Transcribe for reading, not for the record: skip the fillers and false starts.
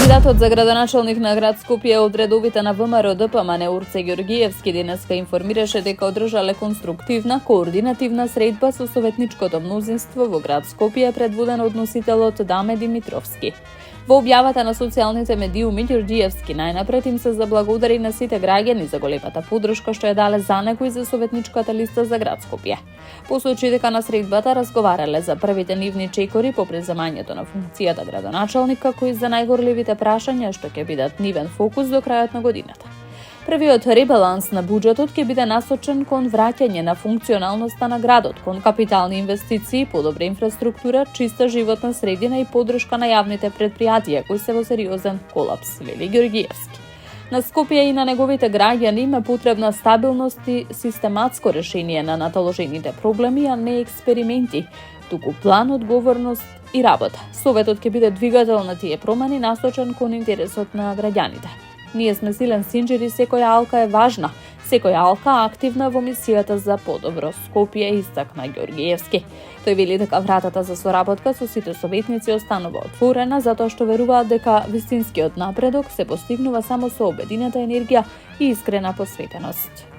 Кандидатот за градоначалник на град Скопје од редовите на ВМРО ДПМН Урце Ѓоргиевски денеска информираше дека одржале конструктивна, координативна средба со советничкото мнозинство во град Скопје предводен од носителот Даме Димитровски. Во објавата на социјалните медиуми Ѓоргиевски најнапред им се заблагодари на сите граѓани за големата поддршка што ја дале за него и за советничката листа за град Скопје. Посочи дека на средбата разговарале за првите нивни чекори по преземањето на функцијата градоначалник, како и за најгорливите прашања што ќе бидат нивен фокус до крајот на годината. Првиот ребаланс на буџетот ќе биде насочен кон враќање на функционалноста на градот, кон капитални инвестиции, подобра инфраструктура, чиста животна средина и поддршка на јавните претпријатија кои се во сериозен колапс, вели Ѓоргиевски. На Скопје и на неговите граѓани има потребна стабилност и систематско решение на наталожените проблеми, а не експерименти, туку план, одговорност и работа. Советот ќе биде двигател на тие промени насочен кон интересот на граѓаните. Ние сме силен синџир и секоја алка е важна. Секоја алка активна во мисијата за подобро Скопје, истакна Ѓоргиевски. Тој вели дека вратата за соработка со сите советници останува отворена, затоа што веруваат дека вистинскиот напредок се постигнува само со обединета енергија и искрена посветеност.